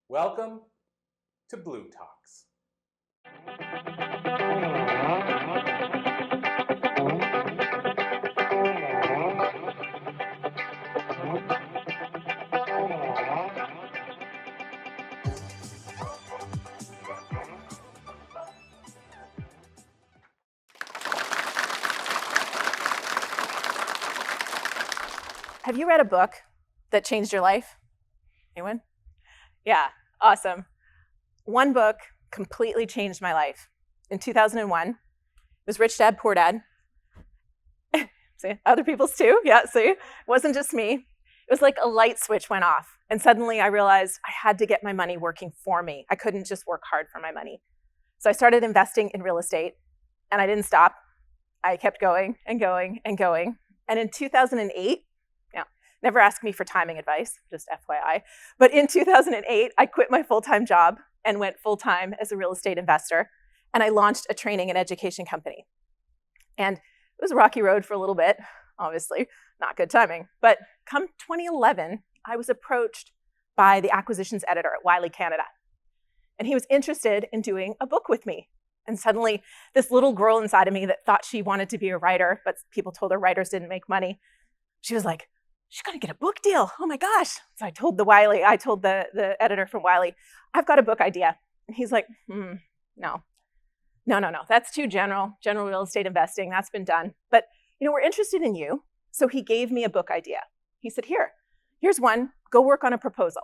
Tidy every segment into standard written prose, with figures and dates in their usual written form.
Welcome to Blue Talks. Have you read a book that changed your life? Anyone? Yeah, awesome. One book completely changed my life. In 2001, it was Rich Dad, Poor Dad. See, other people's too, yeah, see? It wasn't just me. It was like a light switch went off, and suddenly I realized I had to get my money working for me. I couldn't just work hard for my money. So I started investing in real estate, and I didn't stop. I kept going and going and going. And in 2008, never ask me for timing advice, just FYI. But in 2008, I quit my full-time job and went full-time as a real estate investor. And I launched a training and education company. And it was a rocky road for a little bit, obviously, not good timing. But come 2011, I was approached by the acquisitions editor at Wiley Canada. And he was interested in doing a book with me. And suddenly, this little girl inside of me that thought she wanted to be a writer, but people told her writers didn't make money, she was like, she's gonna get a book deal. Oh my gosh. So I told the editor from Wiley, I've got a book idea. And he's like, no. That's too general real estate investing. That's been done. But we're interested in you. So he gave me a book idea. He said, here's one, go work on a proposal.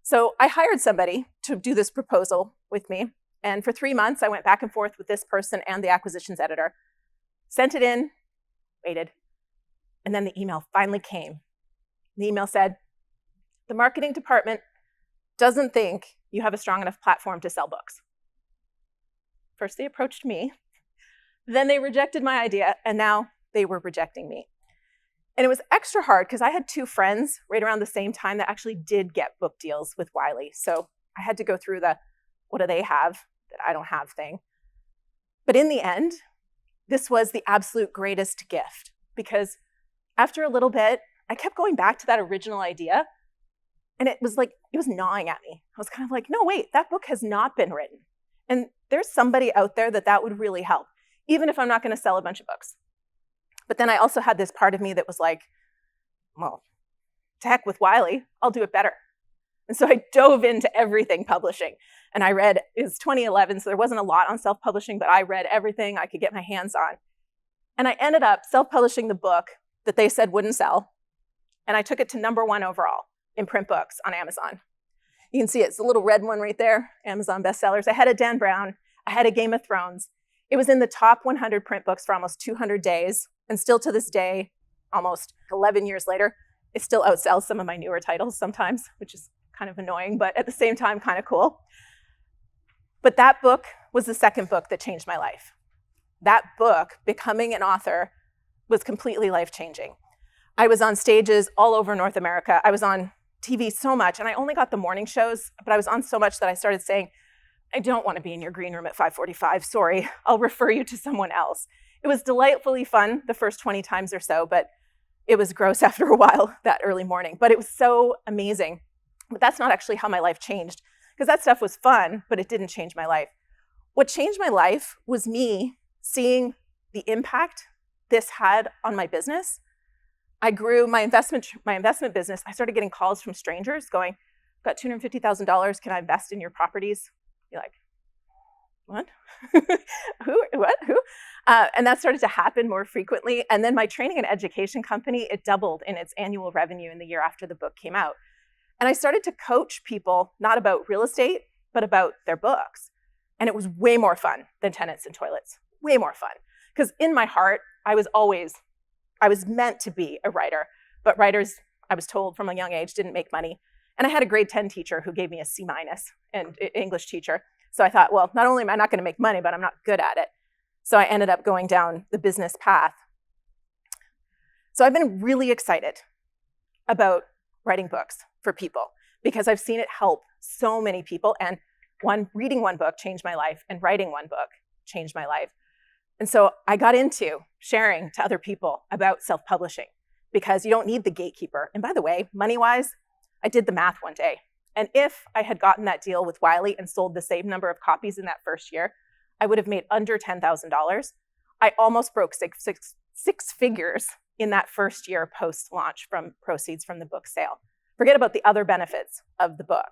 So I hired somebody to do this proposal with me. And for 3 months, I went back and forth with this person and the acquisitions editor, sent it in, waited. And then the email finally came. The email said, the marketing department doesn't think you have a strong enough platform to sell books. First, they approached me. Then they rejected my idea, and now they were rejecting me. And it was extra hard because I had 2 friends right around the same time that actually did get book deals with Wiley. So I had to go through the, what do they have that I don't have thing. But in the end, this was the absolute greatest gift because after a little bit, I kept going back to that original idea, and it was gnawing at me. I was kind of like, no, wait, that book has not been written. And there's somebody out there that would really help, even if I'm not going to sell a bunch of books. But then I also had this part of me that was like, well, to heck with Wiley, I'll do it better. And so I dove into everything publishing. And I read, it was 2011, so there wasn't a lot on self-publishing, but I read everything I could get my hands on. And I ended up self-publishing the book that they said wouldn't sell. And I took it to #1 overall in print books on Amazon. You can see it's a little red one right there, Amazon bestsellers. I had a Dan Brown, I had a Game of Thrones. It was in the top 100 print books for almost 200 days. And still to this day, almost 11 years later, it still outsells some of my newer titles sometimes, which is kind of annoying, but at the same time, kind of cool. But that book was the second book that changed my life. That book, becoming an author, was completely life-changing. I was on stages all over North America. I was on TV so much, and I only got the morning shows, but I was on so much that I started saying, I don't want to be in your green room at 5:45. Sorry, I'll refer you to someone else. It was delightfully fun the first 20 times or so, but it was gross after a while that early morning. But it was so amazing. But that's not actually how my life changed, because that stuff was fun, but it didn't change my life. What changed my life was me seeing the impact this had on my business. I grew my investment business. I started getting calls from strangers going, got $250,000. Can I invest in your properties? You're like, what? Who? What? Who? And that started to happen more frequently. And then my training and education company, it doubled in its annual revenue in the year after the book came out. And I started to coach people, not about real estate, but about their books. And it was way more fun than tenants and toilets, way more fun. Because in my heart, I was meant to be a writer, but writers, I was told from a young age, didn't make money. And I had a grade 10 teacher who gave me a C- and English teacher. So I thought, well, not only am I not going to make money, but I'm not good at it. So I ended up going down the business path. So I've been really excited about writing books for people because I've seen it help so many people. And reading one book changed my life, and writing one book changed my life. And so I got into sharing to other people about self-publishing because you don't need the gatekeeper. And by the way, money-wise, I did the math one day. And if I had gotten that deal with Wiley and sold the same number of copies in that first year, I would have made under $10,000. I almost broke six figures in that first year post-launch from proceeds from the book sale. Forget about the other benefits of the book.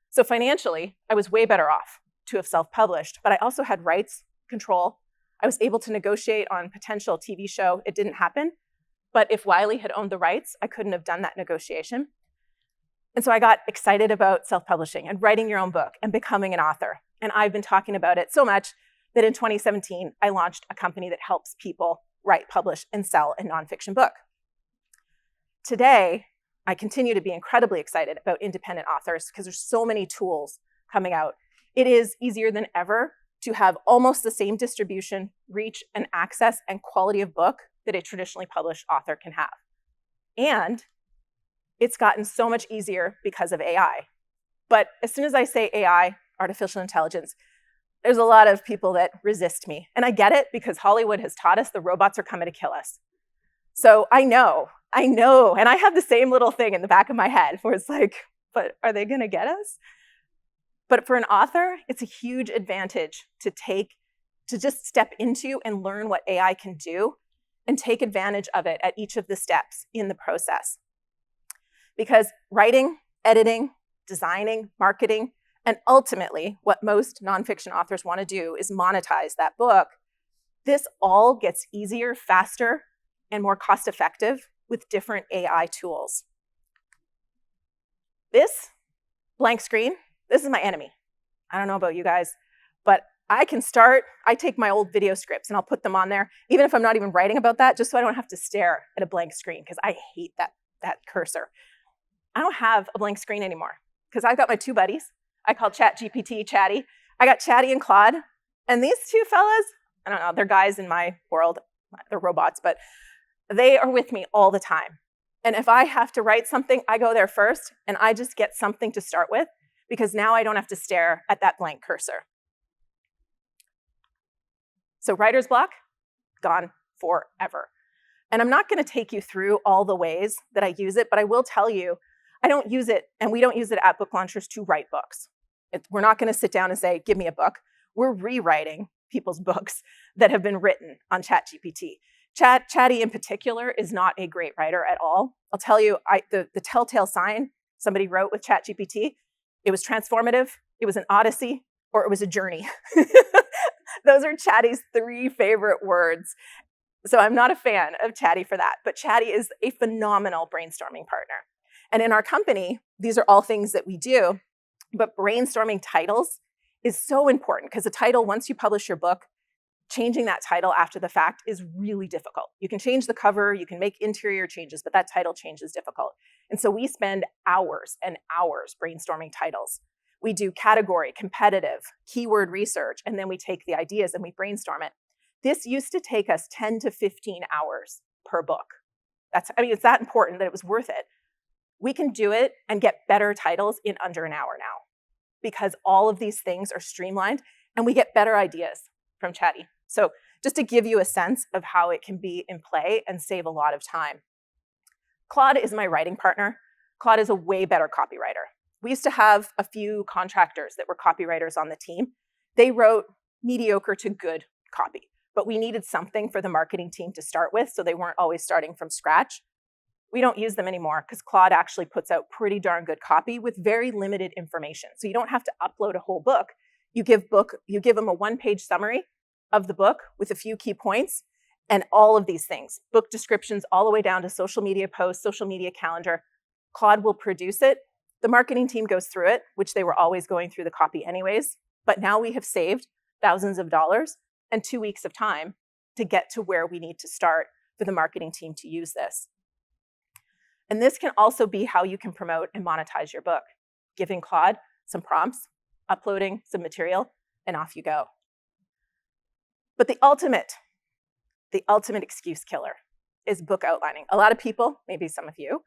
So financially, I was way better off to have self-published, but I also had rights control. I was able to negotiate on potential TV show. It didn't happen, but if Wiley had owned the rights, I couldn't have done that negotiation. And so I got excited about self-publishing and writing your own book and becoming an author. And I've been talking about it so much that in 2017, I launched a company that helps people write, publish, and sell a nonfiction book. Today, I continue to be incredibly excited about independent authors because there's so many tools coming out. It is easier than ever to have almost the same distribution, reach, and access and quality of book that a traditionally published author can have. And it's gotten so much easier because of AI. But as soon as I say AI, artificial intelligence, there's a lot of people that resist me. And I get it because Hollywood has taught us the robots are coming to kill us. So I know, and I have the same little thing in the back of my head where it's like, but are they gonna get us? But for an author, it's a huge advantage to just step into and learn what AI can do and take advantage of it at each of the steps in the process. Because writing, editing, designing, marketing, and ultimately what most nonfiction authors want to do is monetize that book. This all gets easier, faster, and more cost-effective with different AI tools. This blank screen, this is my enemy. I don't know about you guys, but I take my old video scripts and I'll put them on there, even if I'm not even writing about that, just so I don't have to stare at a blank screen, because I hate that cursor. I don't have a blank screen anymore because I've got my two buddies. I call ChatGPT Chatty. I got Chatty and Claude. And these two fellas, I don't know, they're guys in my world. They're robots, but they are with me all the time. And if I have to write something, I go there first and I just get something to start with because now I don't have to stare at that blank cursor. So writer's block, gone forever. And I'm not going to take you through all the ways that I use it, but I will tell you, I don't use it, and we don't use it at Book Launchers to write books. We're not going to sit down and say, give me a book. We're rewriting people's books that have been written on ChatGPT. Chatty in particular is not a great writer at all. I'll tell you, the telltale sign somebody wrote with ChatGPT, it was transformative, it was an odyssey, or it was a journey. Those are Chatty's 3 favorite words. So I'm not a fan of Chatty for that, but Chatty is a phenomenal brainstorming partner. And in our company, these are all things that we do, but brainstorming titles is so important because the title, once you publish your book, changing that title after the fact is really difficult. You can change the cover, you can make interior changes, but that title change is difficult. And so we spend hours and hours brainstorming titles. We do category, competitive, keyword research, and then we take the ideas and we brainstorm it. This used to take us 10 to 15 hours per book. It's that important that it was worth it. We can do it and get better titles in under an hour now because all of these things are streamlined and we get better ideas from Chatty. So just to give you a sense of how it can be in play and save a lot of time. Claude is my writing partner. Claude is a way better copywriter. We used to have a few contractors that were copywriters on the team. They wrote mediocre to good copy, but we needed something for the marketing team to start with so they weren't always starting from scratch. We don't use them anymore because Claude actually puts out pretty darn good copy with very limited information. So you don't have to upload a whole book. You give them a 1-page summary of the book with a few key points and all of these things, book descriptions all the way down to social media posts, social media calendar. Claude will produce it. The marketing team goes through it, which they were always going through the copy anyways. But now we have saved thousands of dollars and 2 weeks of time to get to where we need to start for the marketing team to use this. And this can also be how you can promote and monetize your book, giving Claude some prompts, uploading some material, and off you go. But the ultimate excuse killer is book outlining. A lot of people, maybe some of you,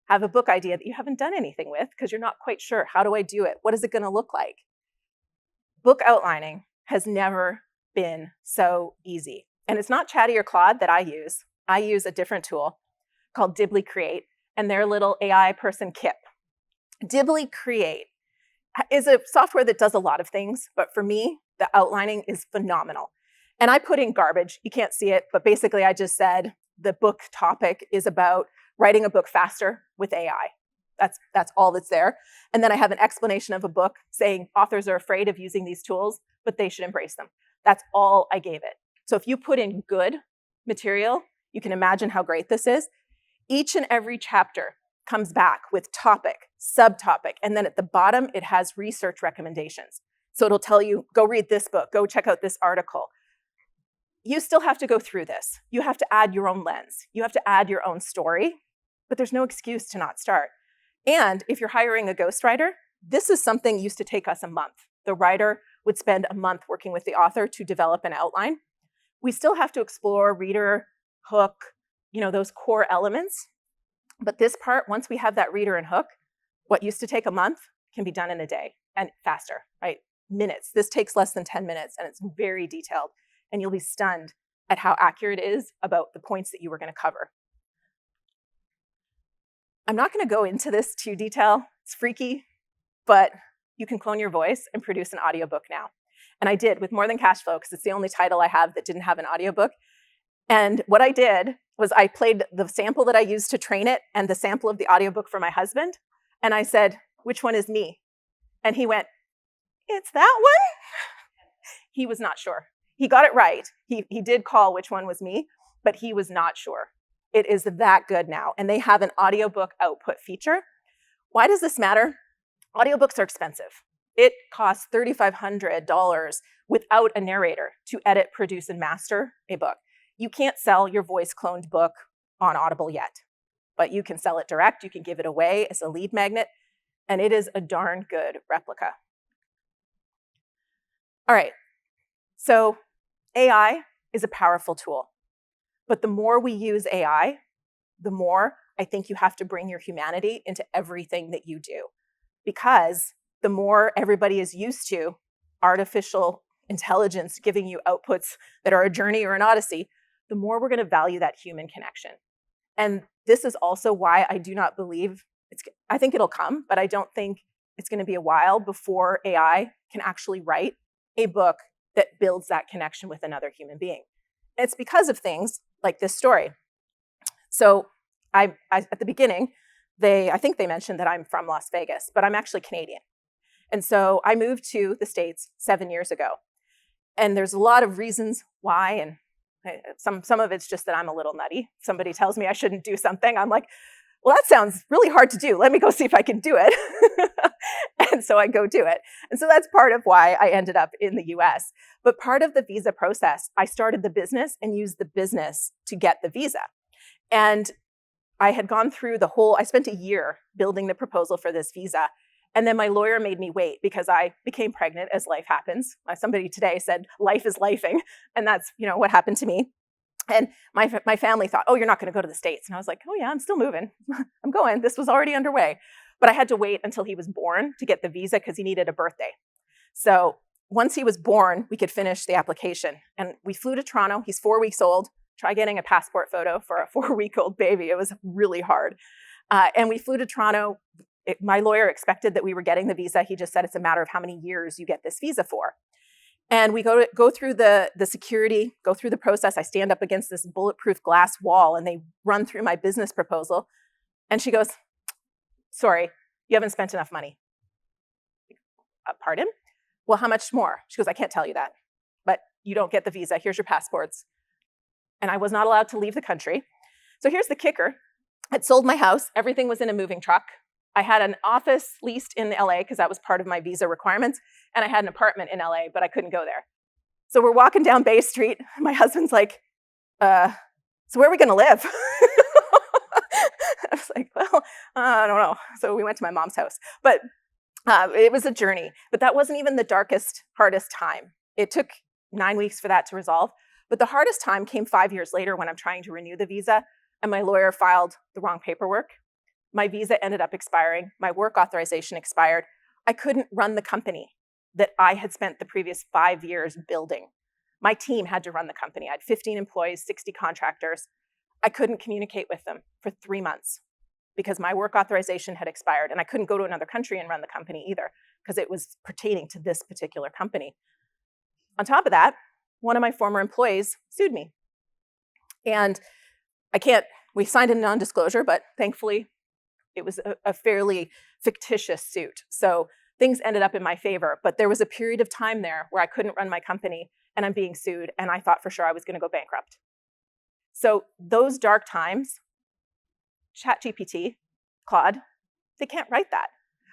have a book idea that you haven't done anything with because you're not quite sure, how do I do it? What is it going to look like? Book outlining has never been so easy. And it's not Chatty or Claude that I use. I use a different tool called Dibbly Create and their little AI person, Kip. Dibbly Create is a software that does a lot of things, but for me, the outlining is phenomenal. And I put in garbage. You can't see it, but basically I just said the book topic is about writing a book faster with AI. That's all that's there. And then I have an explanation of a book saying authors are afraid of using these tools, but they should embrace them. That's all I gave it. So if you put in good material, you can imagine how great this is. Each and every chapter comes back with topic, subtopic, and then at the bottom, it has research recommendations. So it'll tell you, go read this book, go check out this article. You still have to go through this. You have to add your own lens. You have to add your own story, but there's no excuse to not start. And if you're hiring a ghostwriter, this is something used to take us a month. The writer would spend a month working with the author to develop an outline. We still have to explore reader, hook, those core elements. But this part, once we have that reader and hook, what used to take a month can be done in a day and faster, right? Minutes. This takes less than 10 minutes and it's very detailed. And you'll be stunned at how accurate it is about the points that you were going to cover. I'm not going to go into this too detail. It's freaky, but you can clone your voice and produce an audiobook now. And I did with More Than Cash Flow because it's the only title I have that didn't have an audiobook. And what I did was I played the sample that I used to train it and the sample of the audiobook for my husband. And I said, which one is me? And he went, it's that one? He was not sure. He got it right. He did call which one was me, but he was not sure. It is that good now. And they have an audiobook output feature. Why does this matter? Audiobooks are expensive. It costs $3,500 without a narrator to edit, produce, and master a book. You can't sell your voice cloned book on Audible yet, but you can sell it direct. You can give it away as a lead magnet, and it is a darn good replica. All right, so AI is a powerful tool, but the more we use AI, the more I think you have to bring your humanity into everything that you do, because the more everybody is used to artificial intelligence giving you outputs that are a journey or an odyssey, the more we're going to value that human connection. And this is also why I do not believe I think it'll come, but I don't think it's going to be a while before AI can actually write a book that builds that connection with another human being. And it's because of things like this story. So I at the beginning, I think they mentioned that I'm from Las Vegas, but I'm actually Canadian. And so I moved to the States 7 years ago. And there's a lot of reasons why, and some of it's just that I'm a little nutty. Somebody tells me I shouldn't do something, I'm like, well, that sounds really hard to do. Let me go see if I can do it. And so I go do it. And so that's part of why I ended up in the US. But part of the visa process, I started the business and used the business to get the visa. And I had gone through I spent a year building the proposal for this visa. And then my lawyer made me wait because I became pregnant, as life happens. Somebody today said, life is lifing. And that's, what happened to me. And my family thought, oh, you're not going to go to the States. And I was like, oh yeah, I'm still moving. I'm going. This was already underway. But I had to wait until he was born to get the visa because he needed a birthday. So once he was born, we could finish the application. And we flew to Toronto. He's 4 weeks old. Try getting a passport photo for a 4-week-old baby. It was really hard. And we flew to Toronto. My lawyer expected that we were getting the visa. He just said it's a matter of how many years you get this visa for. And we go through the security, go through the process. I stand up against this bulletproof glass wall and they run through my business proposal. And she goes, sorry, you haven't spent enough money. Pardon? Well, how much more? She goes, I can't tell you that, but you don't get the visa. Here's your passports. And I was not allowed to leave the country. So here's the kicker. I'd sold my house. Everything was in a moving truck. I had an office leased in LA because that was part of my visa requirements. And I had an apartment in LA, but I couldn't go there. So we're walking down Bay Street. My husband's like, so where are we going to live? I was like, well, I don't know. So we went to my mom's house. But it was a journey. But that wasn't even the darkest, hardest time. It took 9 weeks for that to resolve. But the hardest time came 5 years later when I'm trying to renew the visa and my lawyer filed the wrong paperwork. My visa ended up expiring. My work authorization expired. I couldn't run the company that I had spent the previous 5 years building. My team had to run the company. I had 15 employees, 60 contractors. I couldn't communicate with them for 3 months. because my work authorization had expired and I couldn't go to another country and run the company either because it was pertaining to this particular company. On top of that, one of my former employees sued me. And we signed a non-disclosure, but thankfully it was a fairly fictitious suit. So things ended up in my favor, but there was a period of time there where I couldn't run my company and I'm being sued and I thought for sure I was gonna go bankrupt. So those dark times, ChatGPT, Claude, they can't write that.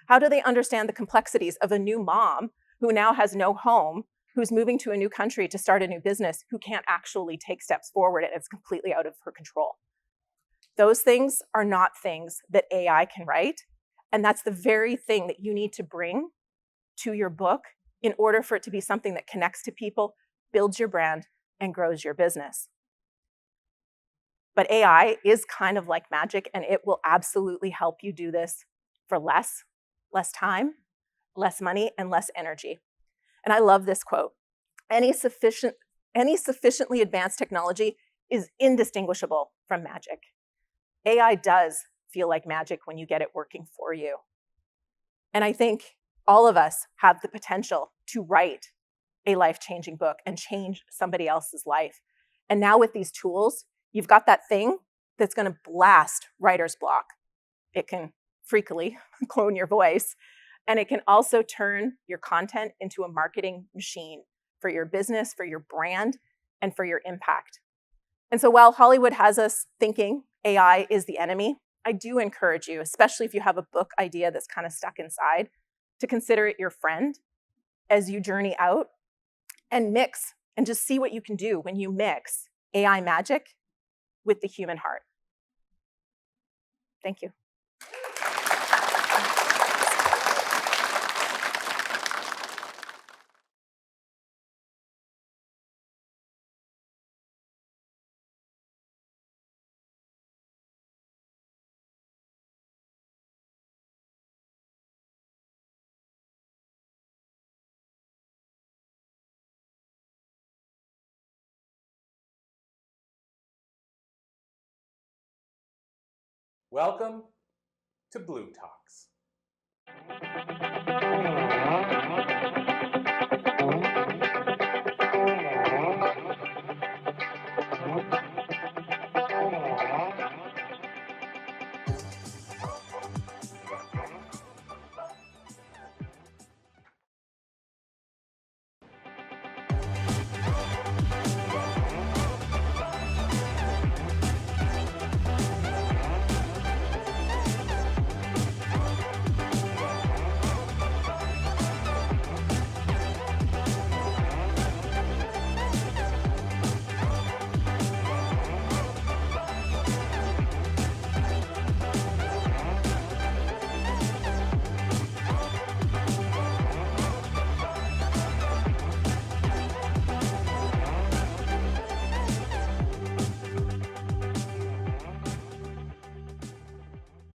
How do they understand the complexities of a new mom who now has no home, who's moving to a new country to start a new business, who can't actually take steps forward and it's completely out of her control? Those things are not things that AI can write. And that's the very thing that you need to bring to your book in order for it to be something that connects to people, builds your brand, and grows your business. But AI is kind of like magic, and it will absolutely help you do this for less time, less money, and less energy. And I love this quote. Any sufficiently advanced technology is indistinguishable from magic. AI does feel like magic when you get it working for you. And I think all of us have the potential to write a life-changing book and change somebody else's life. And now with these tools, you've got that thing that's going to blast writer's block. It can freakily clone your voice, and it can also turn your content into a marketing machine for your business, for your brand, and for your impact. And so while Hollywood has us thinking AI is the enemy, I do encourage you, especially if you have a book idea that's kind of stuck inside, to consider it your friend as you journey out and mix and just see what you can do when you mix AI magic with the human heart. Thank you. Welcome to Blue Talks.